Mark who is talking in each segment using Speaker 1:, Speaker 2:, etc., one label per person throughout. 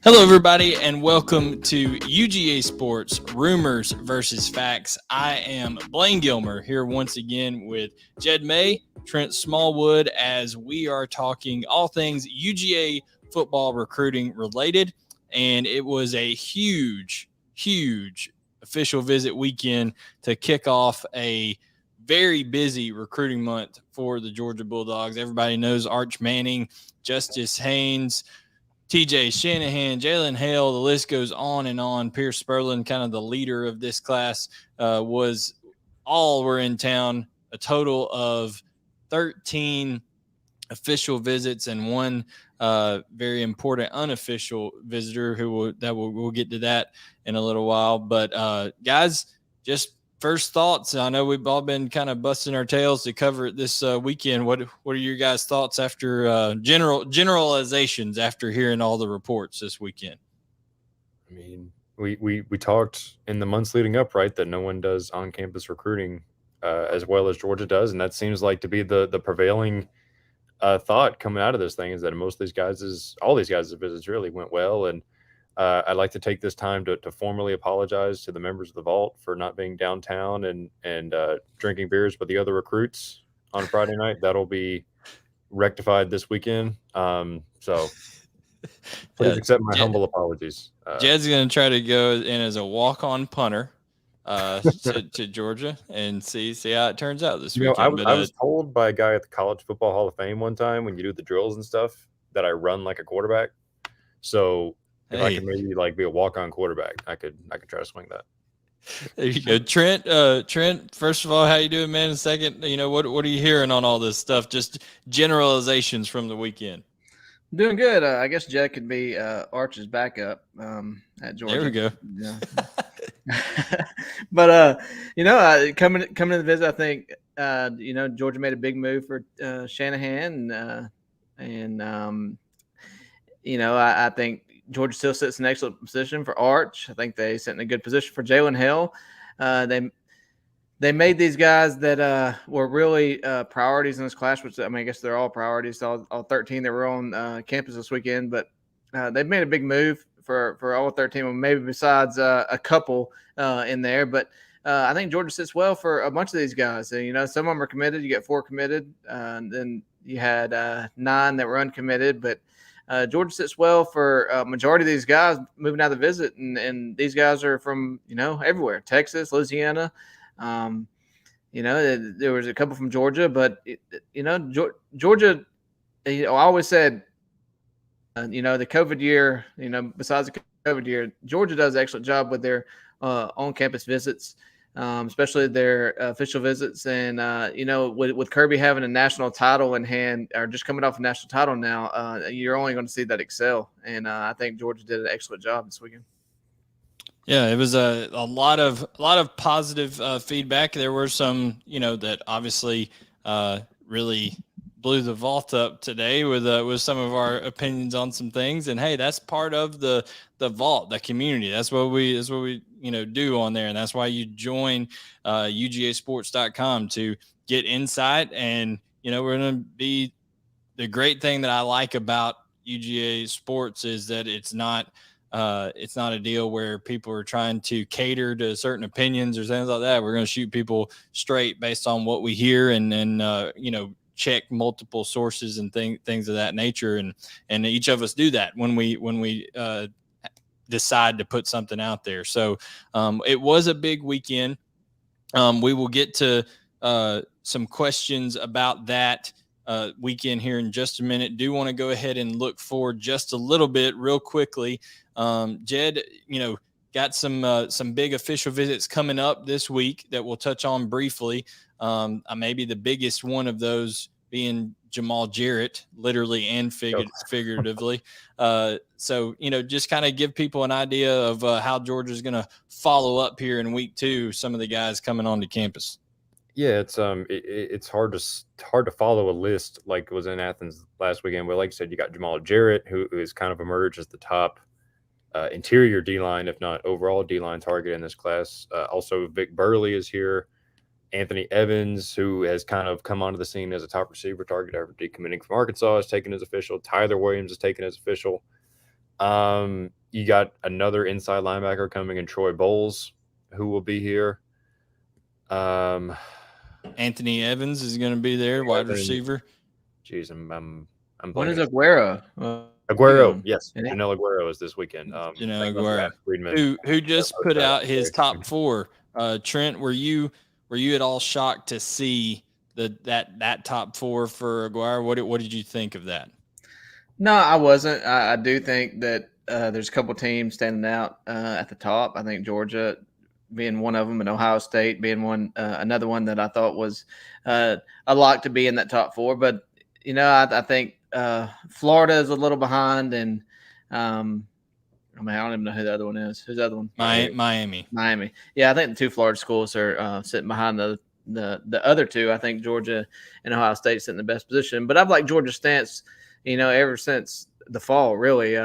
Speaker 1: Hello, everybody, and welcome to UGA Sports Rumors versus Facts. I am Blaine Gilmer here once again with Jed May, Trent Smallwood, as we are talking all things UGA football recruiting related. And it was a huge official visit weekend to kick off a very busy recruiting month for the Georgia Bulldogs. Everybody knows Arch Manning, Justice Haynes, TJ Shanahan, Jalen Hale, the list goes on and on. Pierce Spurlin, kind of the leader of this class, were in town. A total of 13 official visits and one very important unofficial visitor we'll get to that in a little while. But guys, just first thoughts. I know we've all been kind of busting our tails to cover it this weekend. What are your guys' thoughts after generalizations after hearing all the reports this weekend?
Speaker 2: I mean, we talked in the months leading up, right, that no one does on-campus recruiting as well as Georgia does, and that seems like to be the prevailing thought coming out of this thing, is that all these guys' visits really went well. And I'd like to take this time to formally apologize to the members of the Vault for not being downtown and drinking beers with the other recruits on Friday night. That'll be rectified this weekend. So please accept my humble apologies.
Speaker 1: Jed's going to try to go in as a walk-on punter to Georgia and see how it turns out this weekend.
Speaker 2: I was told by a guy at the College Football Hall of Fame one time, when you do the drills and stuff, that I run like a quarterback. So if I could maybe be a walk-on quarterback, I could try to swing that.
Speaker 1: There you go. Trent, first of all, how you doing, man? And second, what are you hearing on all this stuff? Just generalizations from the weekend.
Speaker 3: Doing good. I guess Jed could be Arch's backup at Georgia.
Speaker 1: There we go.
Speaker 3: Yeah. But coming to the visit, I think Georgia made a big move for Shanahan, I think Georgia still sits in an excellent position for Arch. I think they sit in a good position for Jalen Hale. They made these guys that were really priorities in this class, which I guess they're all priorities, all 13 that were on campus this weekend. But they've made a big move for all 13, maybe besides a couple in there. But I think Georgia sits well for a bunch of these guys. Some of them are committed. You got 4 committed. Then you had 9 that were uncommitted. But Georgia sits well for a majority of these guys moving out of the visit. And these guys are from, everywhere, Texas, Louisiana. There was a couple from Georgia, but Georgia, I always said, the COVID year, besides the COVID year, Georgia does an excellent job with their on-campus visits, especially their official visits. And, with Kirby having a national title in hand, or just coming off a national title now, you're only going to see that excel. And I think Georgia did an excellent job this weekend.
Speaker 1: Yeah, it was a lot of positive feedback. There were some, that obviously really blew the vault up today with some of our opinions on some things. And hey, that's part of the vault, the community. That's what we do on there, and that's why you join UGAsports.com to get insight. And we're going to be, the great thing that I like about UGA Sports is that it's not a deal where people are trying to cater to certain opinions or things like that. We're going to shoot people straight based on what we hear and check multiple sources and things of that nature. And each of us do that when we decide to put something out there. So it was a big weekend. We will get to some questions about that weekend here in just a minute. Do want to go ahead and look forward just a little bit real quickly. Jed, got some big official visits coming up this week that we'll touch on briefly. Maybe the biggest one of those being Jamal Jarrett, literally and figuratively. So, just kind of give people an idea of how Georgia's going to follow up here in week 2, some of the guys coming onto campus.
Speaker 2: Yeah, it's hard to follow a list like was in Athens last weekend. But like you said, you got Jamal Jarrett, who has kind of emerged as the top interior D-line, if not overall D-line target in this class. Also, Vic Burley is here. Anthony Evans, who has kind of come onto the scene as a top receiver target after decommitting from Arkansas, is taken as official. Tyler Williams is taken as official. you got another inside linebacker coming in, Troy Bowles, who will be here.
Speaker 1: Anthony Evans is going to be there, wide receiver.
Speaker 2: Jeez, I'm
Speaker 3: When is
Speaker 2: blanking.
Speaker 3: Aguero?
Speaker 2: Aguero, yes. Joenel Aguero is this weekend.
Speaker 1: Joenel Aguero, who just put out his top 4. Trent, were you at all shocked to see that top 4 for Aguero? What did you think of that?
Speaker 3: No, I wasn't. I do think that there's a couple teams standing out at the top. I think Georgia being one of them, and Ohio State being one, another one that I thought was a lock to be in that top 4. But I think Florida is a little behind, and I don't even know who the other one is. Who's the other one?
Speaker 1: Miami.
Speaker 3: Yeah, I think the 2 Florida schools are sitting behind the other 2. I think Georgia and Ohio State sit in the best position. But I've liked Georgia's stance, ever since the fall, really.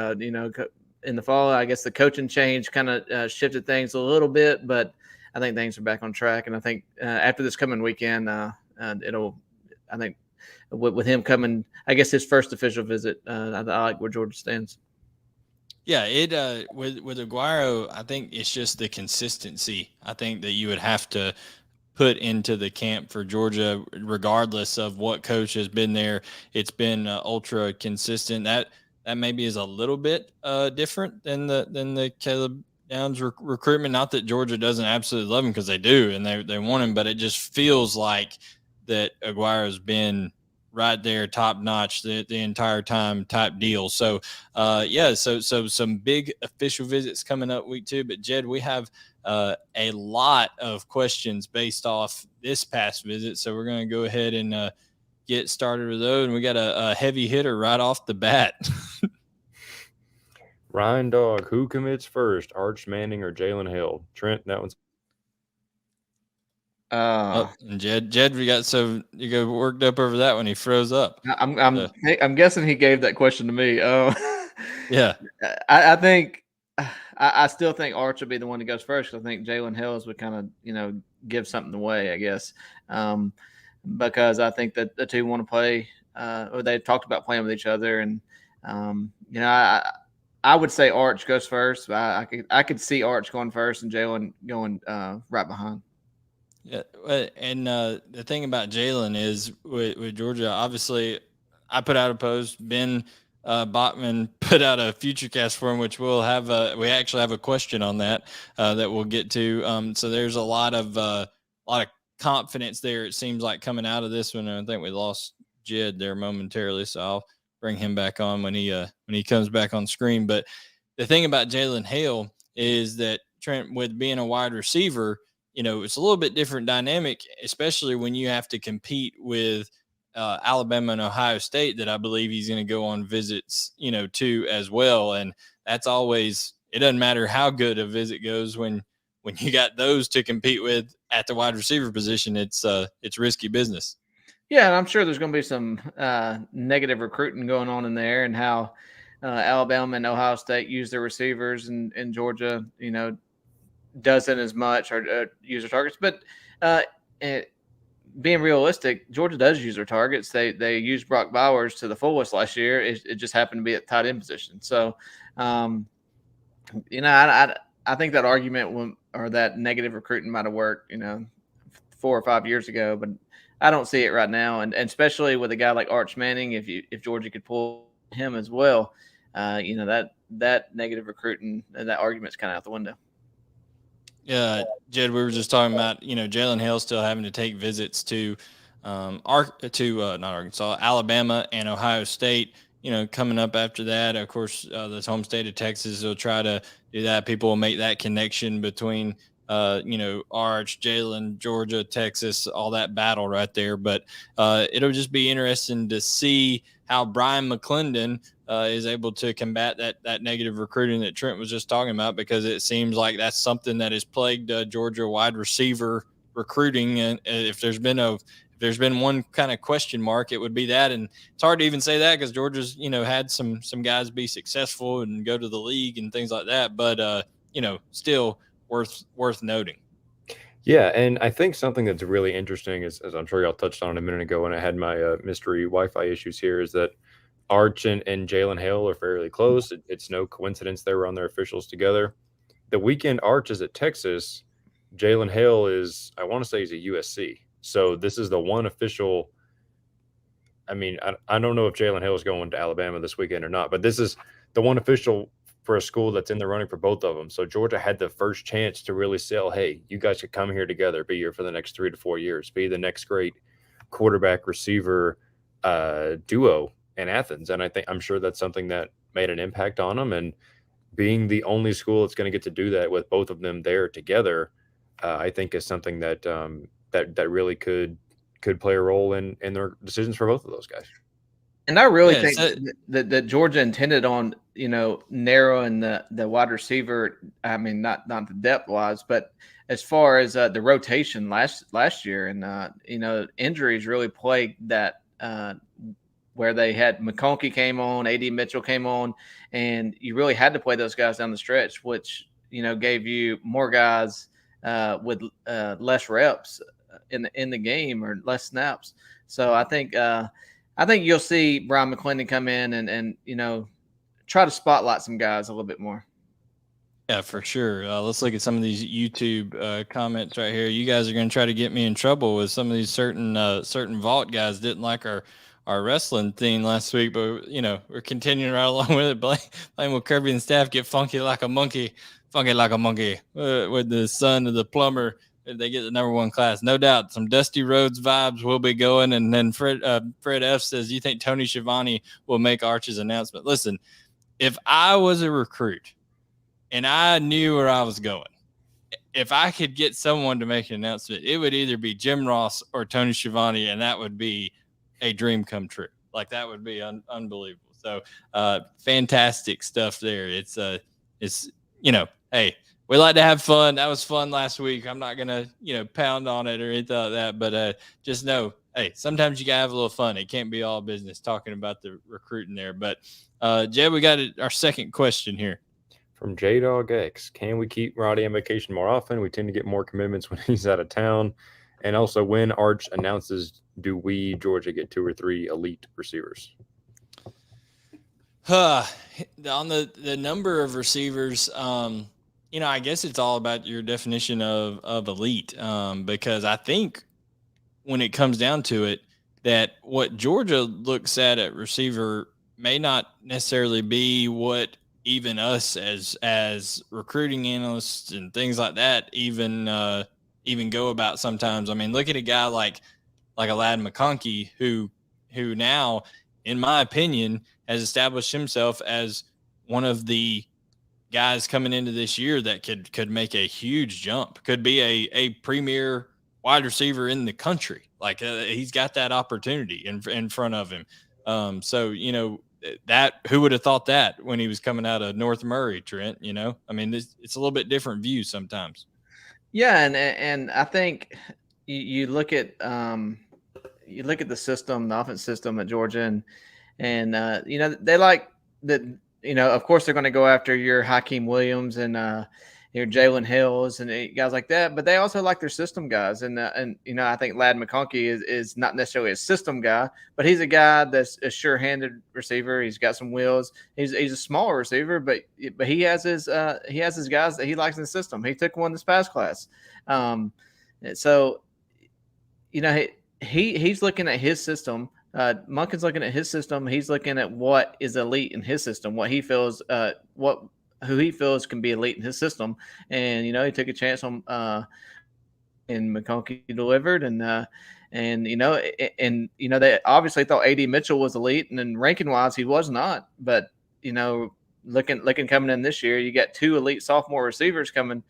Speaker 3: In the fall, I guess the coaching change kind of shifted things a little bit, but I think things are back on track. And I think after this coming weekend, I think with him coming, I guess his first official visit, I like where Georgia stands.
Speaker 1: Yeah, with Aguero, I think it's just the consistency. I think that you would have to put into the camp for Georgia, regardless of what coach has been there. It's been ultra consistent. That maybe is a little bit different than the Caleb Downs recruitment. Not that Georgia doesn't absolutely love him, because they do, and they want him, but it just feels like that Aguero's been right there, top notch the entire time type deal. So so some big official visits coming up week 2. But Jed, we have a lot of questions based off this past visit, so we're going to go ahead and get started with those. And we got a heavy hitter right off the bat.
Speaker 2: Ryan Dog, who commits first, Arch Manning or Jalen Hale? Trent, that one's.
Speaker 1: And Jed, we got you got worked up over that when he froze up.
Speaker 3: I'm guessing he gave that question to me.
Speaker 1: Yeah,
Speaker 3: I think I still think Arch will be the one that goes first. I think Jalen Hills would kind of give something away, I guess, because I think that the 2 want to play, or they've talked about playing with each other, and I would say Arch goes first. But I could see Arch going first and Jalen going right behind.
Speaker 1: Yeah, and the thing about Jalen is with Georgia, obviously, I put out a post. Ben Bachman put out a futurecast for him, which we'll have. We actually have a question on that that we'll get to. So there's a lot of confidence there. It seems like coming out of this one. And I think we lost Jed there momentarily, so I'll bring him back on when he comes back on screen. But the thing about Jalen Hale is that Trent, with being a wide receiver, it's a little bit different dynamic, especially when you have to compete with Alabama and Ohio State, that I believe he's going to go on visits, to as well. And that's always, it doesn't matter how good a visit goes when you got those to compete with at the wide receiver position. It's risky business.
Speaker 3: Yeah, and I'm sure there's going to be some negative recruiting going on in there, and how Alabama and Ohio State use their receivers, and Georgia, doesn't as much, or use their targets. But being realistic, Georgia does use their targets. They used Brock Bowers to the fullest last year. It just happened to be at tight end position. So, I think that argument or that negative recruiting might have worked, 4 or 5 years ago, but I don't see it right now. And especially with a guy like Arch Manning, if Georgia could pull him as well, that negative recruiting, that argument's kind of out the window.
Speaker 1: Yeah, Jed, we were just talking about, Jalen Hale still having to take visits to not Arkansas, Alabama and Ohio State, coming up after that. Of course, the home state of Texas will try to do that. People will make that connection between, Arch, Jalen, Georgia, Texas, all that battle right there. But it'll just be interesting to see how Brian McClendon is able to combat that negative recruiting that Trent was just talking about, because it seems like that's something that has plagued Georgia wide receiver recruiting. And if there's been one kind of question mark, it would be that. And it's hard to even say that, because Georgia's, had some guys be successful and go to the league and things like that. But, still worth noting.
Speaker 2: Yeah, and I think something that's really interesting is, as I'm sure y'all touched on a minute ago when I had my mystery Wi-Fi issues here, is that Arch and Jalen Hale are fairly close. It's no coincidence they were on their officials together. The weekend Arch is at Texas. Jalen Hale is, I want to say, he's a USC. So this is the one official. I mean, I don't know if Jalen Hale is going to Alabama this weekend or not, but this is the one official for a school that's in the running for both of them. So Georgia had the first chance to really sell, hey, you guys could come here together, be here for the next 3 to 4 years, be the next great quarterback receiver duo in Athens. And I'm sure that's something that made an impact on them. And being the only school that's going to get to do that with both of them there together, I think is something that that really could play a role in their decisions for both of those guys.
Speaker 3: And I really think that Georgia intended on, narrowing the wide receiver. I mean, not the depth wise, but as far as the rotation last year, and injuries really plagued that. Where they had McConkey came on, AD Mitchell came on, and you really had to play those guys down the stretch, which gave you more guys with less reps in the game or less snaps. So I think you'll see Brian McClendon come in and try to spotlight some guys a little bit more.
Speaker 1: Yeah, for sure. Let's look at some of these YouTube comments right here. You guys are going to try to get me in trouble with some of these certain vault guys didn't like our wrestling theme last week, but we're continuing right along with it. Playing with Kirby and staff get funky like a monkey with the son of the plumber. They get the #1 class, no doubt. Some Dusty Rhodes vibes will be going. And then Fred F says, "You think Tony Schiavone will make Arch's announcement?" Listen, if I was a recruit and I knew where I was going, if I could get someone to make an announcement, it would either be Jim Ross or Tony Schiavone, and that would be a dream come true. Like, that would be unbelievable. So fantastic stuff there. It's hey, we like to have fun. That was fun last week. I'm not gonna pound on it or anything like that, but just know, hey, sometimes you gotta have a little fun. It can't be all business talking about the recruiting there. But Jed, we got our second question here
Speaker 2: from J-Dog X. Can we keep Roddy on vacation more often? We tend to get more commitments when he's out of town. And also, when Arch announces, do we, Georgia, get 2 or 3 elite receivers?
Speaker 1: On the number of receivers, I guess it's all about your definition of elite, because I think when it comes down to it, that what Georgia looks at receiver may not necessarily be what even us as recruiting analysts and things like that even go about sometimes. I mean, look at a guy like a Lad McConkey who now, in my opinion, has established himself as one of the guys coming into this year that could make a huge jump, could be a premier wide receiver in the country. Like, he's got that opportunity in front of him. So, that who would have thought that when he was coming out of North Murray, Trent? I mean, it's a little bit different view sometimes.
Speaker 3: Yeah, and I think you look at the system, the offense system at Georgia, and they like that. Of course, they're going to go after your Hakeem Williams and your Jalen Hales and guys like that, but they also like their system guys. And I think Lad McConkey is not necessarily a system guy, but he's a guy that's a sure-handed receiver. He's got some wheels. He's a smaller receiver, but he has his guys that he likes in the system. He took one this past class, so he's looking at his system. Monken's looking at his system. He's looking at what is elite in his system, what he feels, who he feels can be elite in his system. And, he took a chance on, and McConkey delivered. And they obviously thought AD Mitchell was elite, and then ranking wise, he was not. But, looking coming in this year, you got 2 elite sophomore receivers coming,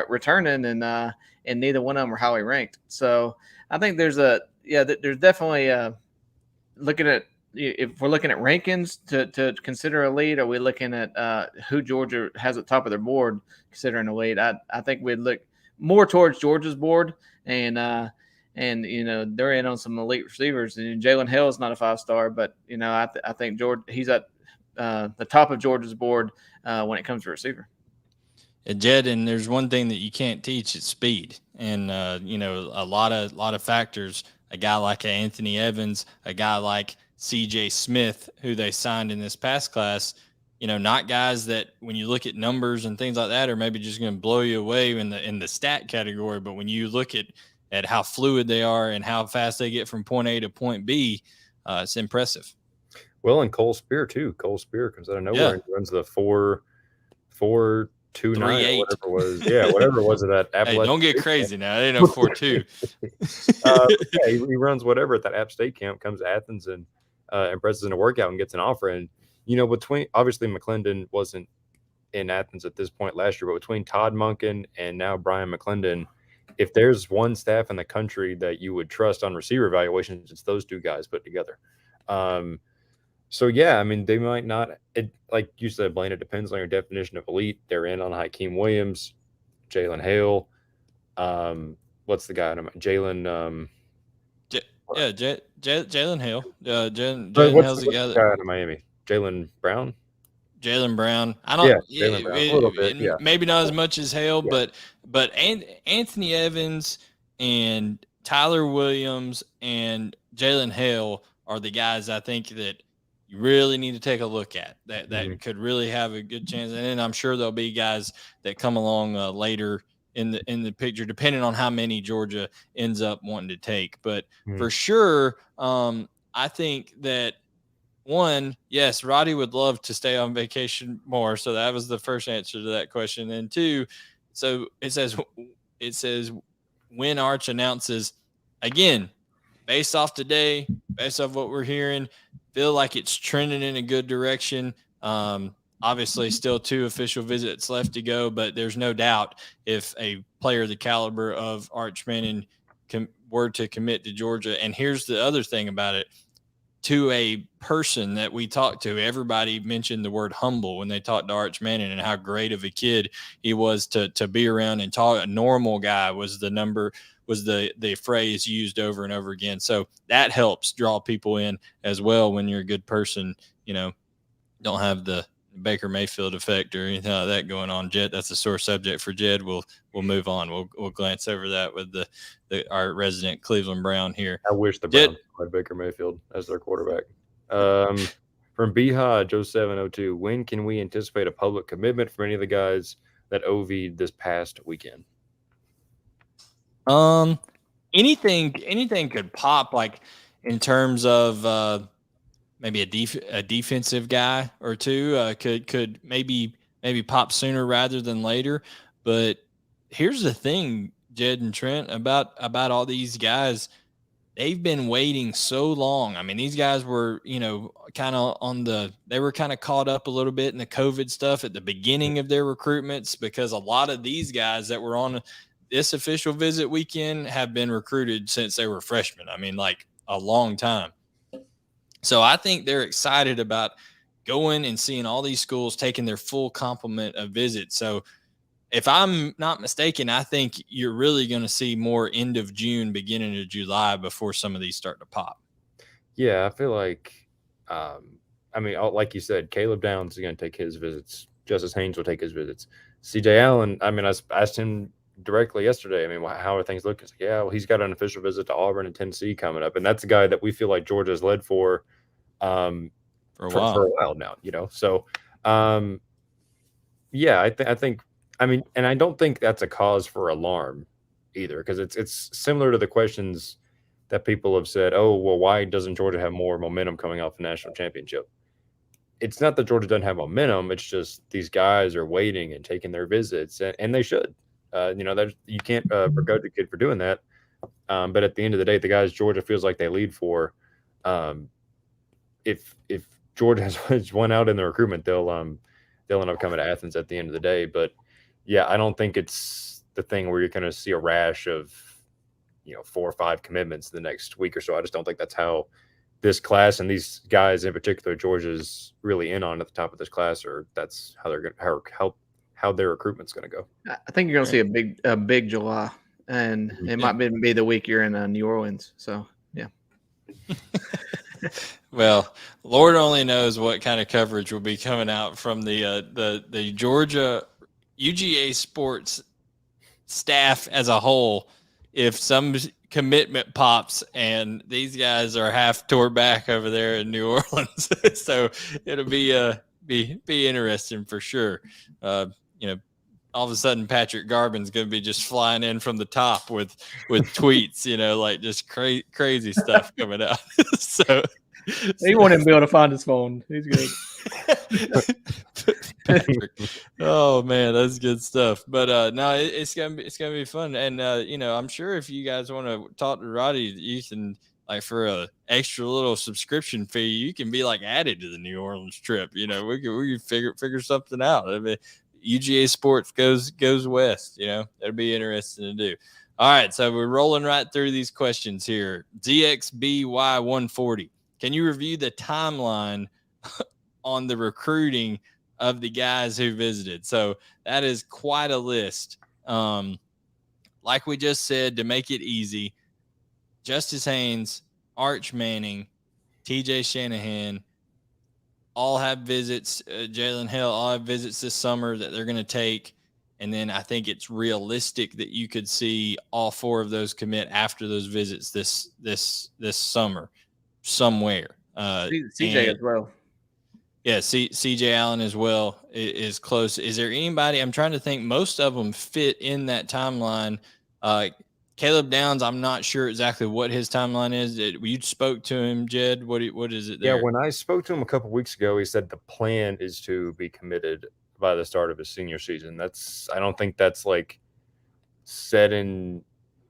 Speaker 3: returning, and neither one of them are highly ranked. So I think there's definitely looking at, if we're looking at rankings to consider elite, are we looking at who Georgia has at the top of their board considering elite? I think we'd look more towards Georgia's board, and they're in on some elite receivers. And Jalen Hale is not a 5-star, but I think Georgia, he's at the top of Georgia's board when it comes to receiver.
Speaker 1: Jed, and there's one thing that you can't teach, it's speed, and a lot of factors. A guy like Anthony Evans, a guy like CJ Smith, who they signed in this past class. Not guys that when you look at numbers and things like that are maybe just going to blow you away in the stat category. But when you look at how fluid they are and how fast they get from point A to point B, it's impressive.
Speaker 2: Well, and Cole Spear too. Cole Spear comes out of nowhere and runs the 4.29 or whatever it was. Yeah, whatever it was of that.
Speaker 1: Hey, don't get crazy now. It ain't no 4.2.
Speaker 2: He runs whatever at that App State camp. Comes to Athens and impresses in a workout and gets an offer. And between obviously McClendon wasn't in Athens at this point last year, but between Todd Monken and now Brian McClendon, if there's one staff in the country that you would trust on receiver evaluations, it's those two guys put together. So yeah, I mean, they might not. Like you said, Blaine, it depends on your definition of elite. They're in on Hakeem Williams, Jalen Hale. What's the guy? Jalen.
Speaker 1: Jalen Hale. Jalen Hale's the guy
Speaker 2: out of Miami. Jalen Brown.
Speaker 1: Jalen Brown. I don't.
Speaker 2: Yeah, Jalen Brown. A little bit. Yeah.
Speaker 1: Maybe not as much as Hale, but Anthony Evans and Tyler Williams and Jalen Hale are the guys I think that you really need to take a look at that could really have a good chance. And then I'm sure there'll be guys that come along later in the picture, depending on how many Georgia ends up wanting to take. But for sure, I think that one, yes, Roddy would love to stay on vacation more. So that was the first answer to that question. And two, so it says when Arch announces, again, based off today, based off what we're hearing, feel like it's trending in a good direction. Obviously, still 2 official visits left to go, but there's no doubt if a player the caliber of Arch Manning were to commit to Georgia. And here's the other thing about it. To a person that we talked to, everybody mentioned the word humble when they talked to Arch Manning and how great of a kid he was to be around and talk. A normal guy was the phrase used over and over again. So that helps draw people in as well when you're a good person, don't have the Baker Mayfield effect or anything like that going on. Jed, that's a sore subject for Jed. We'll move on. We'll glance over that with our resident Cleveland Brown here.
Speaker 2: I wish the Browns had Baker Mayfield as their quarterback. From Beha Joe 702, when can we anticipate a public commitment from any of the guys that OV'd this past weekend?
Speaker 1: Anything could pop, like in terms of maybe a defensive guy or two could maybe pop sooner rather than later. But here's the thing, Jed and Trent, about all these guys. They've been waiting so long. I mean, these guys were, kind of they were kind of caught up a little bit in the COVID stuff at the beginning of their recruitments, because a lot of these guys that were on this official visit weekend have been recruited since they were freshmen. I mean, like a long time. So I think they're excited about going and seeing all these schools taking their full complement of visits. So if I'm not mistaken, I think you're really going to see more end of June, beginning of July before some of these start to pop.
Speaker 2: Yeah, I feel like, like you said, Caleb Downs is going to take his visits. Justice Haynes will take his visits. CJ Allen, I asked him directly yesterday, how are things looking? Like, yeah, well, he's got an official visit to Auburn and Tennessee coming up, and that's a guy that we feel like Georgia's led for a while now, So, yeah, I think, and I don't think that's a cause for alarm either, because it's similar to the questions that people have said, oh, well, why doesn't Georgia have more momentum coming off the national championship? It's not that Georgia doesn't have momentum. It's just these guys are waiting and taking their visits, and they should. You can't begrudge a kid for doing that. But at the end of the day, the guys Georgia feels like they lead for, if Georgia has won out in the recruitment, they'll end up coming to Athens at the end of the day. But yeah, I don't think it's the thing where you're going to see a rash of 4 or 5 commitments in the next week or so. I just don't think that's how this class and these guys in particular Georgia's really in on at the top of this class, or that's how they're going to how their recruitment's going to go.
Speaker 3: I think you're going to see a big July, and it might be the week you're in New Orleans. So yeah.
Speaker 1: Well, Lord only knows what kind of coverage will be coming out from the Georgia UGA sports staff as a whole. If some commitment pops, and these guys are half tore back over there in New Orleans. So it'll be interesting for sure. All of a sudden Patrick Garvin's going to be just flying in from the top with tweets, like just crazy stuff coming out. So
Speaker 3: he won't even be able to find his phone. He's good.
Speaker 1: Patrick. Oh man, that's good stuff. But no, it's gonna be fun. And I'm sure if you guys want to talk to Roddy, you can, like, for a extra little subscription fee, you can be like added to the New Orleans trip. We can figure something out. I mean, UGA Sports goes west. That'd be interesting to do. All right, so we're rolling right through these questions here. ZXBY140. Can you review the timeline on the recruiting of the guys who visited? So that is quite a list. Like we just said, to make it easy, Justice Haynes, Arch Manning, TJ Shanahan all have visits. Jalen Hale all have visits this summer that they're going to take. And then I think it's realistic that you could see all four of those commit after those visits this summer somewhere.
Speaker 3: CJ as well.
Speaker 1: Yeah, CJ Allen as well is close. Is there anybody? I'm trying to think. Most of them fit in that timeline. Caleb Downs, I'm not sure exactly what his timeline is. You spoke to him, Jed. What is it there?
Speaker 2: Yeah, when I spoke to him a couple weeks ago, he said the plan is to be committed by the start of his senior season. I don't think that's like set in.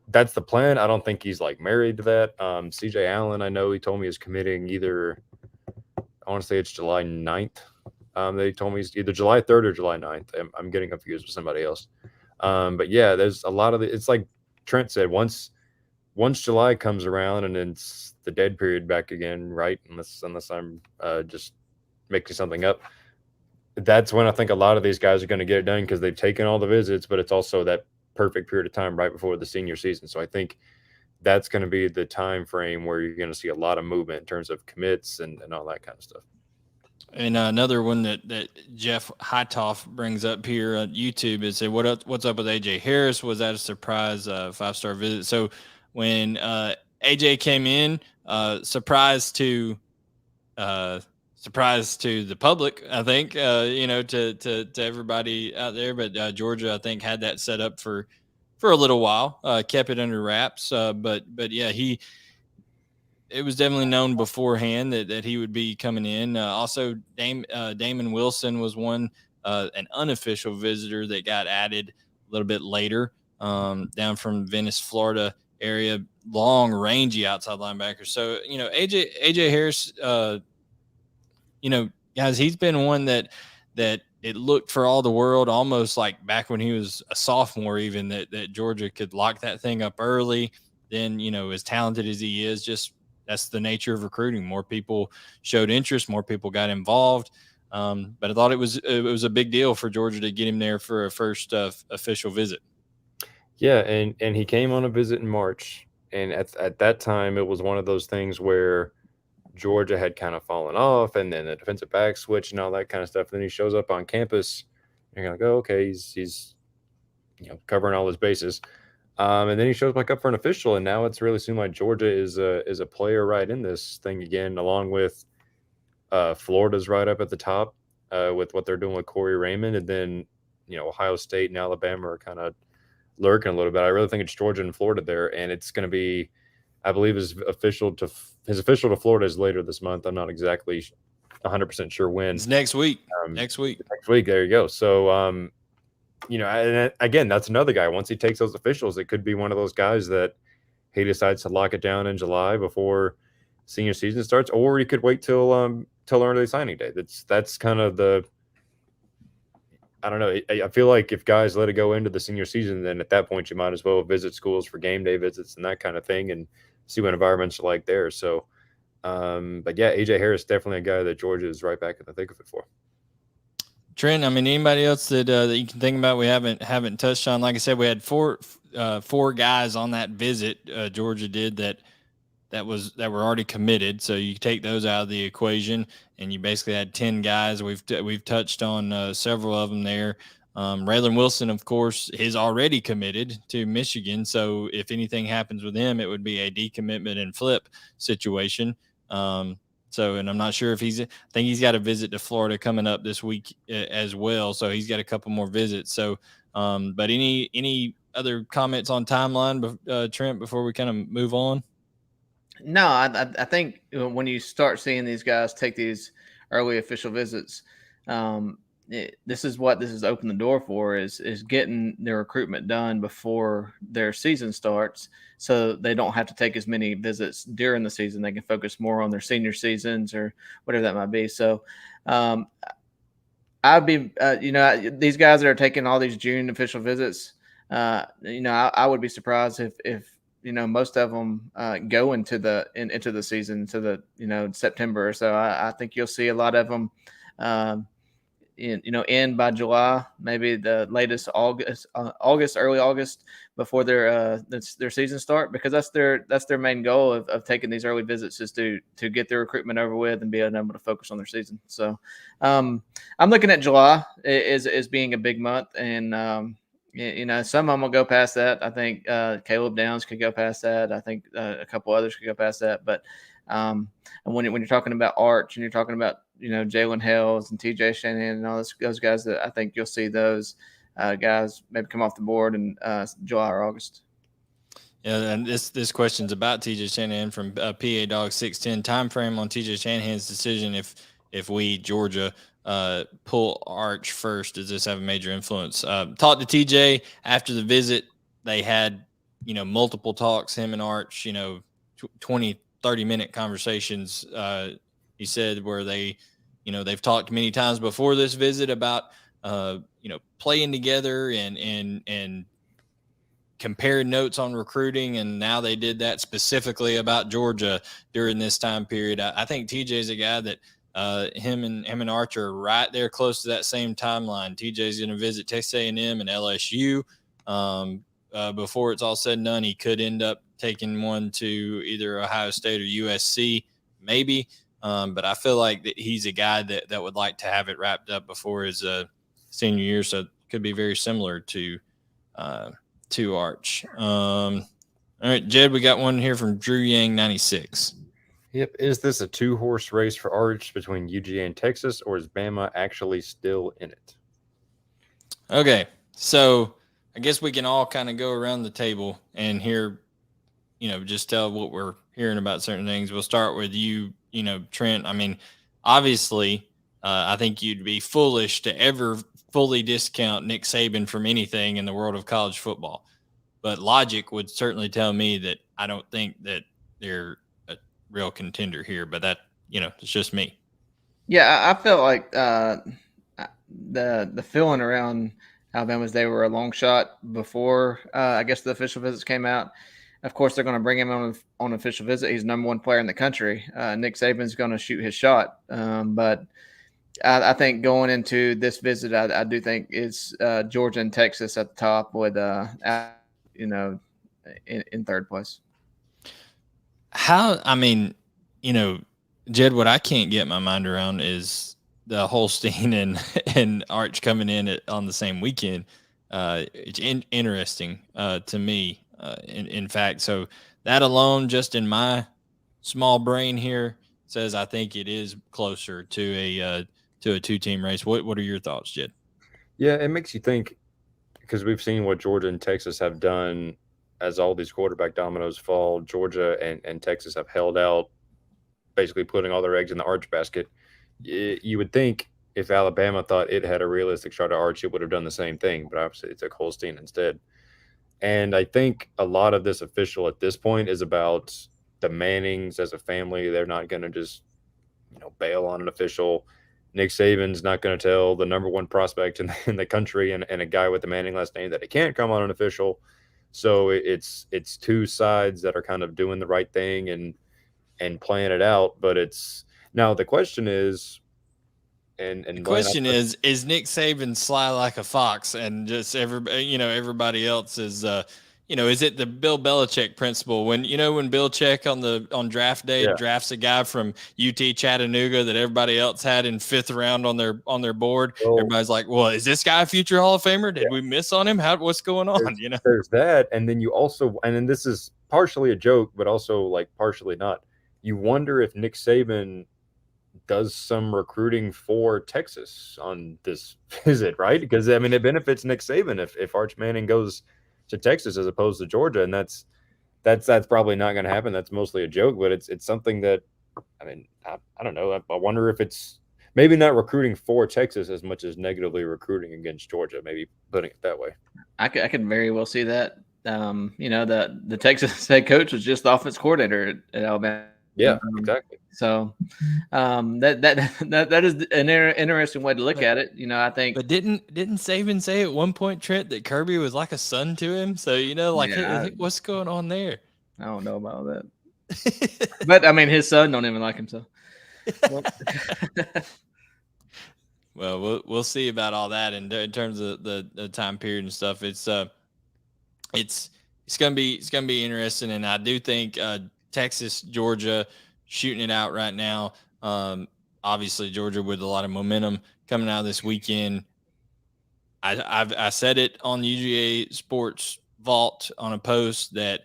Speaker 2: That's the plan. I don't think he's like married to that. CJ Allen, I know he told me is committing either. I want to say it's July 9th. They told me it's either July 3rd or July 9th. I'm getting confused with somebody else. But yeah, there's a lot of it's like Trent said, once July comes around and then it's the dead period back again, right? Unless I'm just making something up. That's when I think a lot of these guys are going to get it done because they've taken all the visits, but it's also that perfect period of time right before the senior season. So I think that's going to be the time frame where you're going to see a lot of movement in terms of commits and all that kind of stuff.
Speaker 1: And another one that Jeff Hightoff brings up here on YouTube is, what's up with AJ Harris? Was that a surprise 5-star visit? So when AJ came in, surprise to the public, I think, to everybody out there. But Georgia, I think, had that set up for a little while, kept it under wraps. But yeah, it was definitely known beforehand that he would be coming in. Also, Damon Wilson was an unofficial visitor that got added a little bit later, down from Venice, Florida area, long, rangy outside linebacker. So, AJ Harris, guys, he's been one that it looked for all the world, almost like back when he was a sophomore, even that Georgia could lock that thing up early. Then, as talented as he is, just that's the nature of recruiting. More people showed interest, more people got involved. But I thought it was a big deal for Georgia to get him there for a first official visit.
Speaker 2: Yeah, and he came on a visit in March, and at that time it was one of those things where Georgia had kind of fallen off, and then the defensive back switch and all that kind of stuff. Then he shows up on campus, and you're like, oh, okay, he's covering all his bases. And then he shows back up for an official, and now it's really seemed like Georgia is a player right in this thing again, along with Florida's right up at the top with what they're doing with Corey Raymond, and then Ohio State and Alabama are kind of lurking a little bit. I really think it's Georgia and Florida there, and it's going to be, I believe, his official to Florida is later this month. I'm not exactly 100% sure when.
Speaker 1: It's next week. Next week.
Speaker 2: There you go. So, and again, that's another guy. Once he takes those officials, it could be one of those guys that he decides to lock it down in July before senior season starts, or he could wait till early signing day. That's kind of the. I don't know. I feel like if guys let it go into the senior season, then at that point you might as well visit schools for game day visits and that kind of thing, and see what environments are like there. So, but yeah, AJ Harris definitely a guy that Georgia is right back in the thick of it for.
Speaker 1: Trent, I mean, anybody else that you can think about we haven't touched on? Like I said, we had four guys on that visit. Georgia did that were already committed. So you take those out of the equation, and you basically had 10 guys. We've touched on several of them there. Raylen Wilson, of course, is already committed to Michigan. So if anything happens with him, it would be a decommitment and flip situation. And I'm not sure if I think he's got a visit to Florida coming up this week as well. So he's got a couple more visits. So, but any other comments on timeline, Trent, before we kind of move on?
Speaker 3: No, I think when you start seeing these guys take these early official visits, this is what this has opened the door for is getting their recruitment done before their season starts, so they don't have to take as many visits during the season. They can focus more on their senior seasons or whatever that might be. So, I'd be, these guys that are taking all these June official visits, I would be surprised if most of them go into the season to the September or so. I think you'll see a lot of them end by July, maybe the latest August, early August, before their season start, because that's their main goal of taking these early visits is to get their recruitment over with and be able to focus on their season. So I'm looking at July as being a big month, and some of them will go past that. I think Caleb Downs could go past that. I think a couple others could go past that. But when you're talking about Arch and you're talking about Jalen Hales and TJ Shanahan and all those guys, that I think you'll see those guys maybe come off the board in July or August.
Speaker 1: Yeah, and this question's about TJ Shanahan from PA Dog 610. Time frame on TJ Shanahan's decision if we Georgia pull Arch first, does this have a major influence? Talked to TJ after the visit. They had multiple talks, him and Arch, 20 30-minute conversations, he said, where they've talked many times before this visit about playing together and compared notes on recruiting, and now they did that specifically about Georgia during this time period. I think TJ's a guy that him and Arch are right there close to that same timeline. TJ's going to visit Texas A&M and LSU. Before it's all said and done, he could end up taking one to either Ohio State or USC, maybe. But I feel like that he's a guy that would like to have it wrapped up before his senior year. So it could be very similar to Arch. All right, Jed, we got one here from Drew Yang 96.
Speaker 2: Yep. Is this a 2-horse race for Arch between UGA and Texas, or is Bama actually still in it?
Speaker 1: Okay, so I guess we can all kind of go around the table and hear, just tell what we're hearing about certain things. We'll start with you, Trent. I mean, obviously, I think you'd be foolish to ever fully discount Nick Saban from anything in the world of college football. But logic would certainly tell me that I don't think that they're a real contender here. But that, it's just me.
Speaker 3: Yeah, I felt like the feeling around Alabama's they were a long shot before I guess the official visits came out. Of course, they're going to bring him on an official visit. He's number one player in the country. Nick Saban's going to shoot his shot. But I think going into this visit, I do think it's Georgia and Texas at the top with, in third place.
Speaker 1: Jed, what I can't get my mind around is the Holstein and Arch coming in on the same weekend. It's interesting to me. In fact, so that alone, just in my small brain here, says I think it is closer to a 2-team race. What are your thoughts, Jed?
Speaker 2: Yeah, it makes you think, because we've seen what Georgia and Texas have done as all these quarterback dominoes fall. Georgia and Texas have held out, basically putting all their eggs in the Arch basket. You would think if Alabama thought it had a realistic shot at Arch, it would have done the same thing, but obviously it took Holstein instead. And I think a lot of this official at this point is about the Mannings as a family. They're not going to just, bail on an official. Nick Saban's not going to tell the number one prospect in the country and a guy with the Manning last name that he can't come on an official. So it's two sides that are kind of doing the right thing and playing it out. But now the question is,
Speaker 1: the question is Nick Saban sly like a fox, and just everybody else is is it the Bill Belichick principle when Belichick on draft day drafts a guy from UT Chattanooga that everybody else had in 5th round on their board?
Speaker 2: Well,
Speaker 1: everybody's like, well, is this guy a future Hall of Famer? Did we miss on him? What's going on?
Speaker 2: There's that, and then you also, and then this is partially a joke, but also like partially not. You wonder if Nick Saban does some recruiting for Texas on this visit, right? Because I mean, it benefits Nick Saban if Arch Manning goes to Texas as opposed to Georgia, and that's probably not going to happen. That's mostly a joke, but it's something that, I mean, I don't know. I wonder if it's maybe not recruiting for Texas as much as negatively recruiting against Georgia. Maybe putting it that way.
Speaker 3: I could very well see that. The Texas head coach was just the offense coordinator at Alabama.
Speaker 2: Yeah, exactly.
Speaker 3: So that is an interesting way to look at it. I think.
Speaker 1: But didn't Saban say at one point, Trent, that Kirby was like a son to him? So what's going on there?
Speaker 3: I don't know about that. But I mean, his son don't even like him. So.
Speaker 1: Well, we'll see about all that in terms of the time period and stuff. It's gonna be interesting, and I do think Texas, Georgia, shooting it out right now. Obviously, Georgia with a lot of momentum coming out this weekend. I said it on UGA Sports Vault on a post that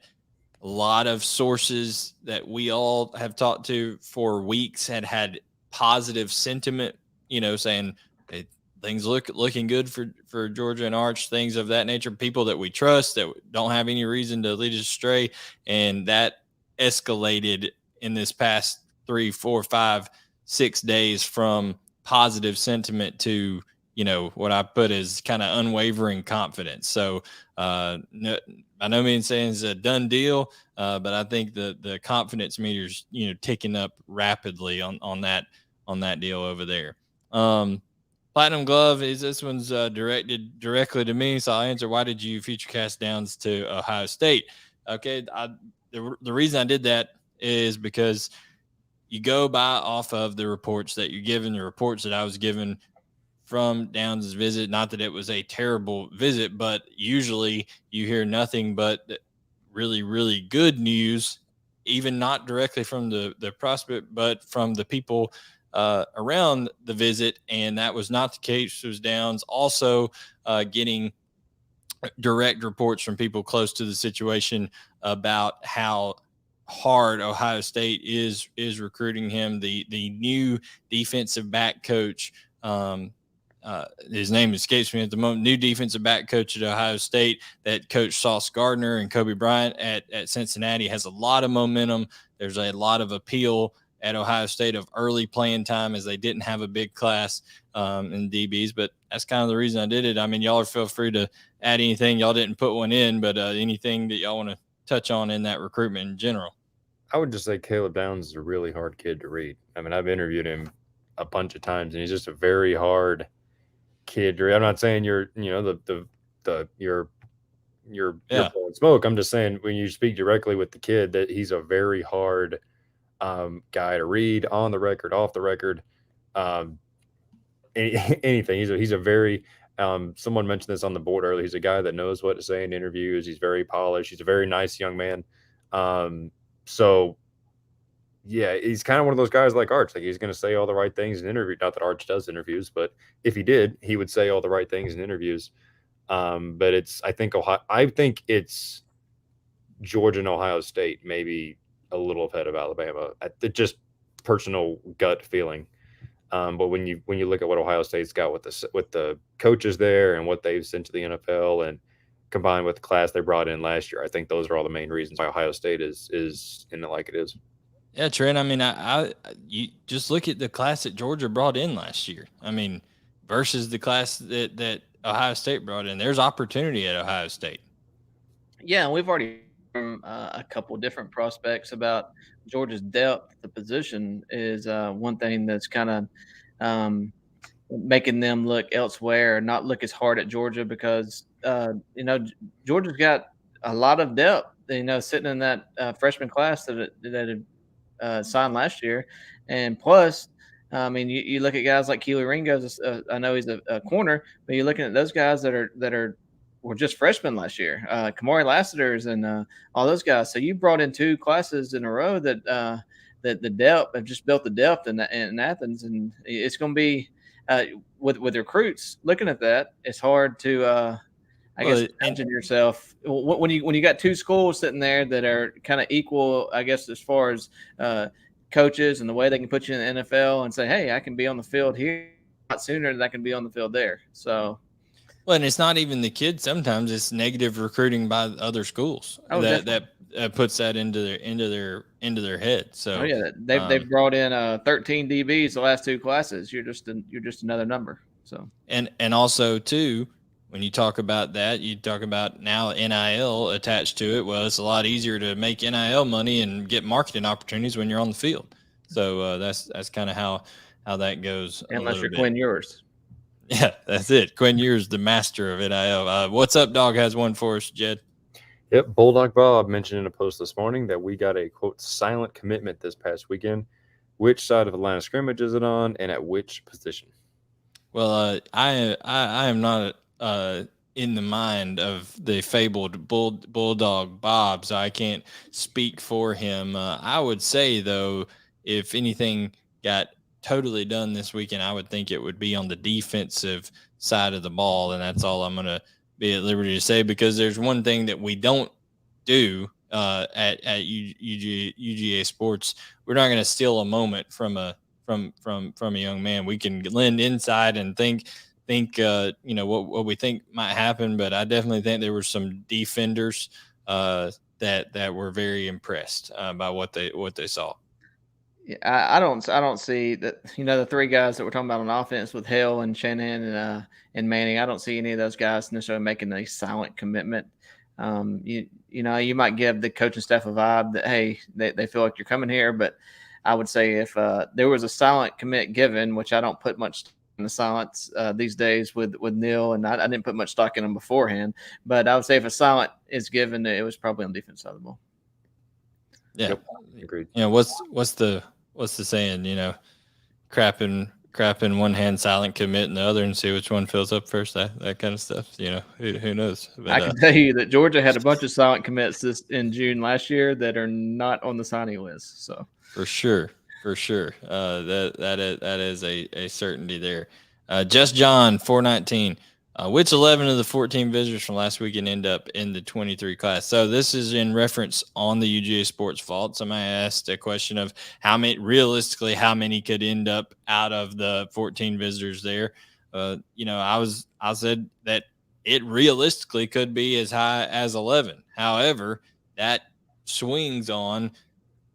Speaker 1: a lot of sources that we all have talked to for weeks had positive sentiment, saying hey, things looking good for Georgia and Arch, things of that nature, people that we trust that don't have any reason to lead us astray. And that escalated in this past 3, 4, 5, 6 days from positive sentiment to, what I put as kind of unwavering confidence. So by no means saying it's a done deal, but I think the confidence meter's, ticking up rapidly on that deal over there. Platinum Glove this one's directed directly to me, so I'll answer. Why did you futurecast Downs to Ohio State? Okay, the reason I did that is because you go off of the reports that you're given, the reports that I was given from Downs' visit. Not that it was a terrible visit, but usually you hear nothing but really, really good news, even not directly from the prospect, but from the people around the visit. And that was not the case. It was Downs also getting direct reports from people close to the situation about how hard Ohio State is recruiting him. The new defensive back coach, his name escapes me at the moment, new defensive back coach at Ohio State that coached Sauce Gardner and Kobe Bryant at Cincinnati, has a lot of momentum. There's a lot of appeal at Ohio State of early playing time, as they didn't have a big class in DBs. But that's kind of the reason I did it. I mean, y'all feel free to add anything. Y'all didn't put one in, but anything that y'all want to touch on in that recruitment in general.
Speaker 2: I would just say Caleb Downs is a really hard kid to read. I mean, I've interviewed him a bunch of times, and he's just a very hard kid. I'm not saying you're blowing smoke. I'm just saying when you speak directly with the kid, that he's a very hard guy to read on the record, off the record, anything. He's a very someone mentioned this on the board earlier. He's a guy that knows what to say in interviews. He's very polished. He's a very nice young man. So yeah, he's kind of one of those guys like Arch. Like, he's going to say all the right things in interviews. Not that Arch does interviews, but if he did, he would say all the right things in interviews. But I think it's Georgia and Ohio State, maybe a little ahead of Alabama. Just personal gut feeling. But when you look at what Ohio State's got with the coaches there and what they've sent to the NFL, and combined with the class they brought in last year, I think those are all the main reasons why Ohio State is in it like it is.
Speaker 1: Yeah, Trent. I mean, you just look at the class that Georgia brought in last year. I mean, versus the class that Ohio State brought in. There's opportunity at Ohio State.
Speaker 3: Yeah, and we've already heard a couple different prospects about Georgia's depth. The position is one thing that's kind of making them look elsewhere, not look as hard at Georgia, because Georgia's got a lot of depth. Sitting in that freshman class that had signed last year, and plus, I mean, you look at guys like Keely Ringo. I know he's a corner, but you're looking at those guys that are were just freshmen last year. Kamari Lassiter's and all those guys. So you brought in 2 classes in a row that the depth have just built the depth in Athens, and it's going to be with recruits looking at that. It's hard to I guess imagine yourself when you got 2 schools sitting there that are kind of equal, I guess, as far as coaches and the way they can put you in the NFL and say, hey, I can be on the field here a lot sooner than I can be on the field there. So,
Speaker 1: well, and it's not even the kids. Sometimes it's negative recruiting by other schools that puts that into their head. So,
Speaker 3: they've brought in 13 DBs the last 2 classes. You're just another number. So,
Speaker 1: and also too, when you talk about that, you talk about now NIL attached to it. Well, it's a lot easier to make NIL money and get marketing opportunities when you're on the field. So that's kind of how that goes.
Speaker 3: Unless you're Quinn Ewers.
Speaker 1: Yeah, that's it. Quinn Ewers, the master of NIL. What's Up Dog has one for us, Jed.
Speaker 2: Yep, Bulldog Bob mentioned in a post this morning that we got a, quote, silent commitment this past weekend. Which side of the line of scrimmage is it on, and at which position?
Speaker 1: Well, I am not in the mind of the fabled Bulldog Bob, so I can't speak for him. I would say, though, if anything got totally done this weekend, I would think it would be on the defensive side of the ball, and that's all I'm going to be at liberty to say, because there's one thing that we don't do at UGA Sports. We're not going to steal a moment from a young man. We can lend inside and think what we think might happen, but I definitely think there were some defenders that were very impressed by what they saw.
Speaker 3: Yeah, I don't see that. The 3 guys that we're talking about on offense with Hale and Shanahan and Manning. I don't see any of those guys necessarily making a silent commitment. You might give the coaching staff a vibe that, hey, they feel like you're coming here, but I would say if there was a silent commit given, which I don't put much in the silence these days with Neil, and I didn't put much stock in them beforehand, but I would say if a silent is given, it was probably on the defense side of the ball.
Speaker 1: Yeah,
Speaker 2: yep. Agreed.
Speaker 1: What's the saying? Crap in one hand, silent commit in the other, and see which one fills up first. That kind of stuff. Who knows? But,
Speaker 3: I can tell you that Georgia had a bunch of silent commits in June last year that are not on the signing list. So
Speaker 1: for sure, that is a certainty there. Just John 419. Which 11 of the 14 visitors from last weekend end up in the 23 class? So this is in reference on the UGA Sports Vault. Somebody asked a question of how many could end up out of the 14 visitors there. I said that it realistically could be as high as 11. However, that swings on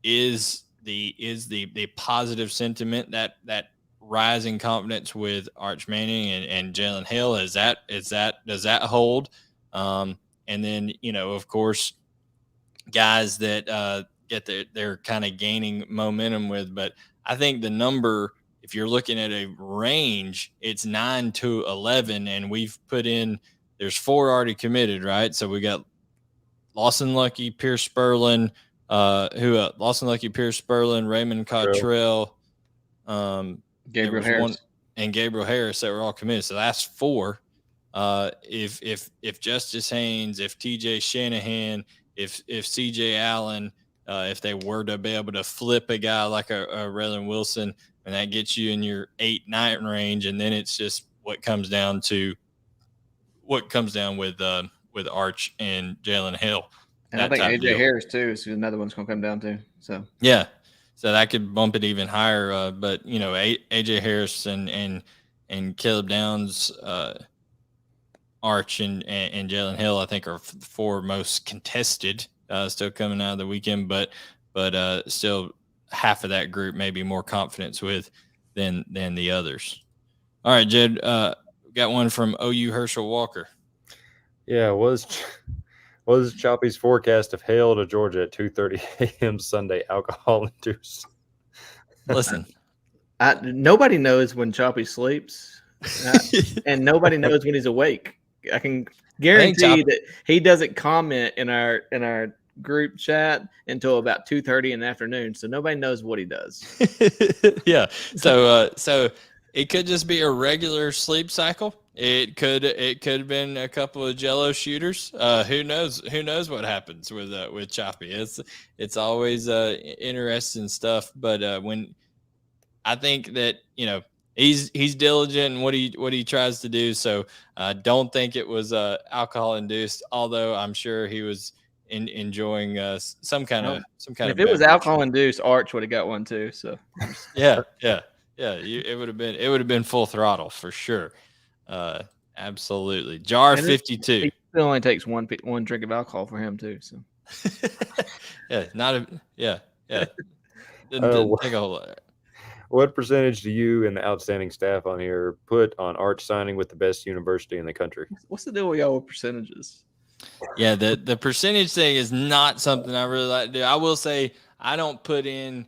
Speaker 1: is the positive sentiment that rising confidence with Arch Manning and Jalen Hale. Does that hold? And then, of course, guys that they're kind of gaining momentum with. But I think the number, if you're looking at a range, it's 9 to 11, and we've put in, there's 4 already committed, right? So we got Lawson Lucky, Pierce Spurlin, Raymond Cottrell,
Speaker 3: Gabriel Harris,
Speaker 1: and Gabriel Harris that were all committed. So that's 4. If Justice Haynes, if TJ Shanahan, if CJ Allen, if they were to be able to flip a guy like a Raylen Wilson, and that gets you in your 8-9 range, and then it's just what comes down with Arch and Jalen Hale.
Speaker 3: And I think AJ Harris too is another one's going to come down to. So
Speaker 1: yeah. So that could bump it even higher. But AJ Harris and Caleb Downs, Arch and Jalen Hale, I think, are 4 most contested. Still coming out of the weekend, but still half of that group maybe more confidence with than the others. All right, Jed, got one from OU Herschel Walker.
Speaker 2: Yeah, was Choppy's forecast of Hale to Georgia at 2:30 a.m. Sunday alcohol induced?
Speaker 1: Listen,
Speaker 3: nobody knows when Choppy sleeps, and nobody knows when he's awake. I can guarantee that he doesn't comment in our group chat until about 2:30 in the afternoon, so nobody knows what he does.
Speaker 1: Yeah, so it could just be a regular sleep cycle. It could have been a couple of Jello shooters. Who knows? Who knows what happens with Choppy? It's always interesting stuff. But when I think that he's diligent in what he tries to do. So don't think it was alcohol induced. Although I'm sure he was enjoying some kind of
Speaker 3: if it was alcohol induced, Arch would have got one too. So
Speaker 1: yeah. It would have been full throttle for sure. Absolutely. Jar 52.
Speaker 3: It only takes one drink of alcohol for him too. So
Speaker 1: Didn't take a whole lot.
Speaker 2: What percentage do you and the outstanding staff on here put on Arch signing with the best university in the country?
Speaker 3: What's the deal with y'all with percentages?
Speaker 1: Yeah, the percentage thing is not something I really like to do. I will say I don't put in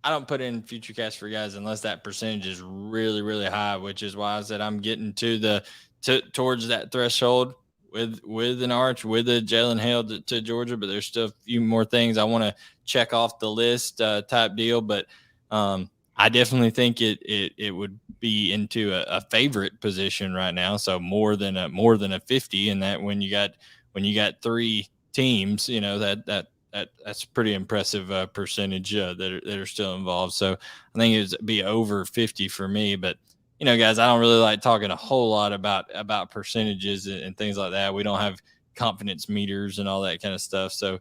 Speaker 1: futurecast for guys unless that percentage is really, really high, which is why I said I'm getting towards that threshold with an Arch, with a Jalen Hale to Georgia, but there's still a few more things I want to check off the list type deal. But I definitely think it would be into a favorite position right now. So more than a 50, and that when you got three teams, that's a pretty impressive percentage that are still involved. So I think it'd be over 50 for me. But guys, I don't really like talking a whole lot about percentages and things like that. We don't have confidence meters and all that kind of stuff. So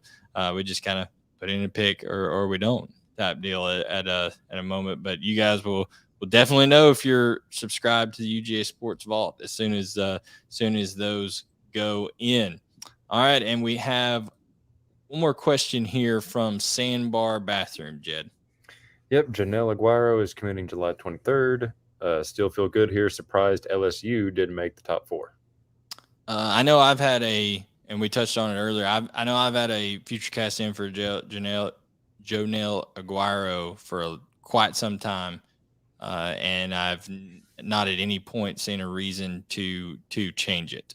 Speaker 1: we just kind of put in a pick or we don't type deal at a moment. But you guys will definitely know if you're subscribed to the UGA Sports Vault as soon as those go in. All right, and we have one more question here from Sandbar Bathroom, Jed.
Speaker 2: Yep, Joenel Aguero is committing July 23rd. Still feel good here. Surprised LSU didn't make the top 4.
Speaker 1: I know I've had and we touched on it earlier. I know I've had a futurecast in for Joenel Aguero for quite some time, and I've not at any point seen a reason to change it.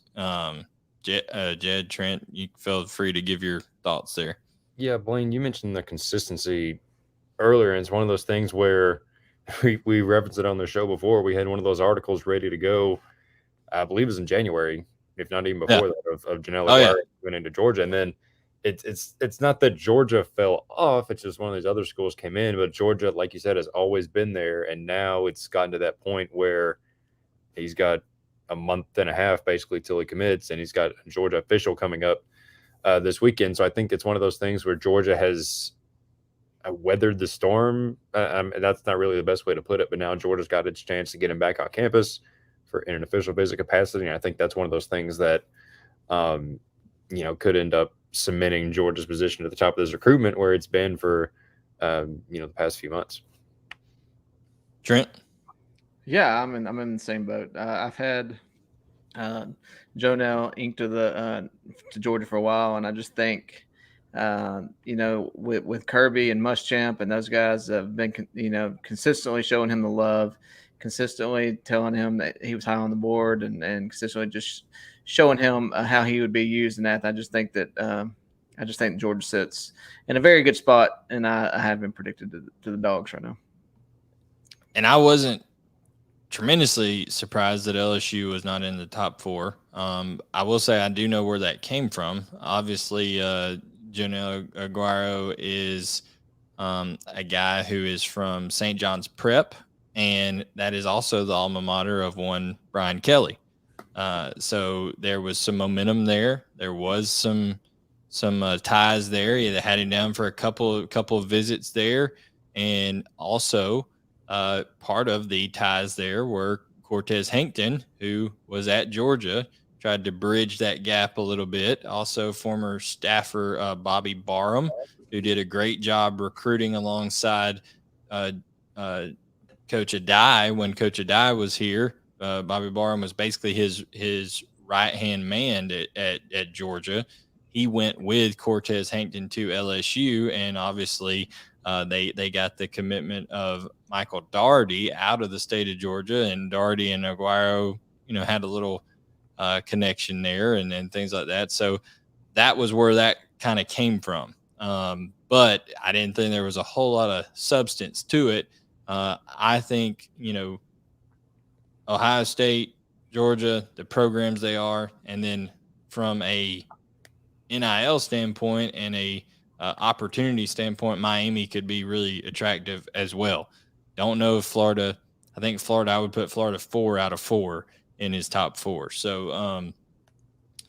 Speaker 1: Jed, Trent, you feel free to give your thoughts there.
Speaker 2: Yeah, Blaine, you mentioned the consistency earlier, and it's one of those things where we referenced it on the show before. We had one of those articles ready to go, I believe it was in January, if not even before that, of Joenel Aguero went into Georgia. And then it's not that Georgia fell off. It's just one of these other schools came in. But Georgia, like you said, has always been there. And now it's gotten to that point where he's got a month and a half basically till he commits, and he's got a Georgia official coming up this weekend. So I think it's one of those things where Georgia has weathered the storm. And that's not really the best way to put it, but now Georgia's got its chance to get him back on campus in an official visit capacity. And I think that's one of those things that, could end up cementing Georgia's position at the top of this recruitment where it's been for, the past few months.
Speaker 1: Trent?
Speaker 3: Yeah, I'm in the same boat. I've had Joenel inked to Georgia for a while, and I just think, with Kirby and Muschamp and those guys have been, consistently showing him the love, consistently telling him that he was high on the board, and consistently just showing him how he would be used in that. I just think Georgia sits in a very good spot, and I have been predicted to the Dogs right now.
Speaker 1: And I wasn't tremendously surprised that LSU was not in the top 4. I will say I do know where that came from. Obviously, Joenel Aguero is a guy who is from St. John's Prep, and that is also the alma mater of one Brian Kelly. So there was some momentum there. There was some ties there. They had him down for a couple of visits there, and also part of the ties there were Cortez Hankton, who was at Georgia, tried to bridge that gap a little bit. Also, former staffer Bobby Barham, who did a great job recruiting alongside Coach Adai when Coach Adai was here. Bobby Barham was basically his right-hand man at Georgia. He went with Cortez Hankton to LSU, and obviously they got the commitment of Michael Daugherty out of the state of Georgia, and Daugherty and Aguero, had a little connection there and things like that. So that was where that kind of came from. But I didn't think there was a whole lot of substance to it. I think, Ohio State, Georgia, the programs they are, and then from a NIL standpoint and a opportunity standpoint, Miami could be really attractive as well. Don't know if Florida. I think Florida. I would put Florida 4 out of 4 in his top 4. So,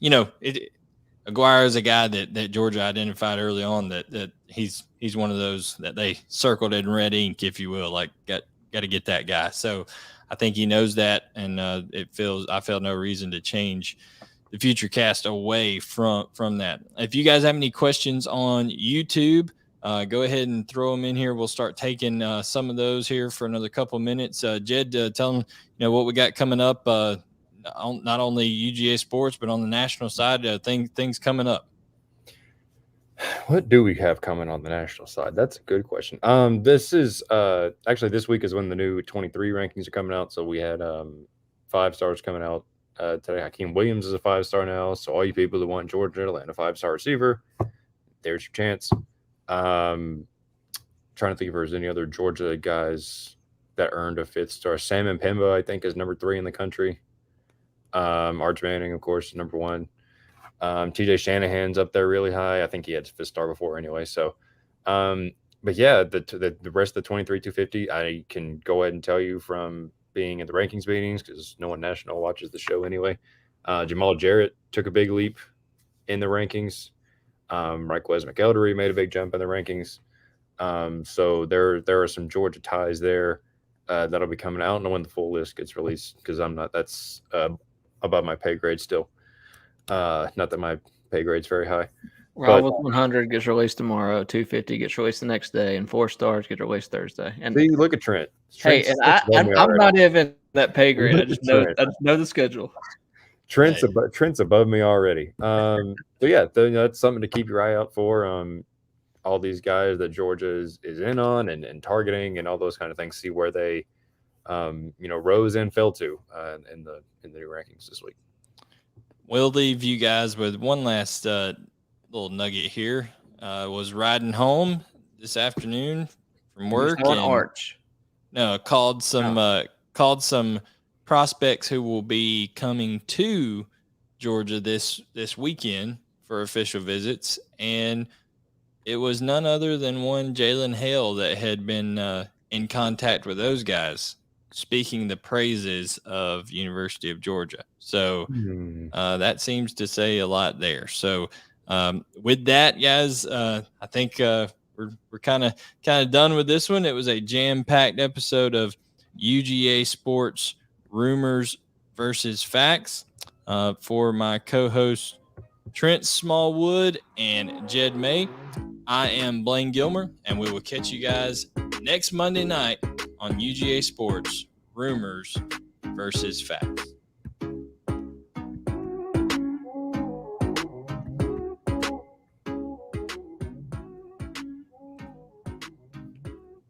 Speaker 1: Aguero is a guy that Georgia identified early on that he's one of those that they circled in red ink, if you will. Like got to get that guy. So I think he knows that, and I felt no reason to change the future cast away from that. If you guys have any questions on YouTube, go ahead and throw them in here. We'll start taking some of those here for another couple minutes. Jed, tell them what we got coming up. Not only UGA Sports, but on the national side, things coming up.
Speaker 2: What do we have coming on the national side? That's a good question. This is actually this week is when the new 23 rankings are coming out. So we had 5 stars coming out today. Hakeem Williams is a 5-star now. So all you people that want Georgia to land a 5-star receiver, there's your chance. Trying to think if there's any other Georgia guys that earned a 5th star. Sam Mpemba, I think, is number 3 in the country. Arch Manning, of course, number 1. TJ Shanahan's up there really high. I think he had 5th star before anyway. So, but yeah, the rest of the 23-250, I can go ahead and tell you from being at the rankings meetings, because no one national watches the show anyway. Jamal Jarrett took a big leap in the rankings. Raquez McElderry made a big jump in the rankings. So there are some Georgia ties there that'll be coming out. I don't know when the full list gets released, because that's above my pay grade still. Not that my pay grade's very high.
Speaker 3: Rivals 100 gets released tomorrow. 250 gets released the next day, and 4 stars get released Thursday. And
Speaker 2: see, look at Trent.
Speaker 3: Hey, and I'm not even that pay grade. I just know the schedule.
Speaker 2: Trent's above me already. So yeah, that's something to keep your eye out for. All these guys that Georgia is in on and targeting and all those kind of things. See where they, rose and fell to in the new rankings this week.
Speaker 1: We'll leave you guys with one last little nugget here. Was riding home this afternoon from work.
Speaker 3: Arch.
Speaker 1: No, called some prospects who will be coming to Georgia this weekend for official visits, and it was none other than one Jalen Hale that had been in contact with those guys, speaking the praises of University of Georgia. So that seems to say a lot there. So with that, guys, I think we're kind of done with this one. It was a jam-packed episode of UGA Sports Rumors versus Facts. For my co-host Trent Smallwood and Jed May, I am Blaine Gilmer, and we will catch you guys next Monday night on UGA Sports Rumors versus Facts.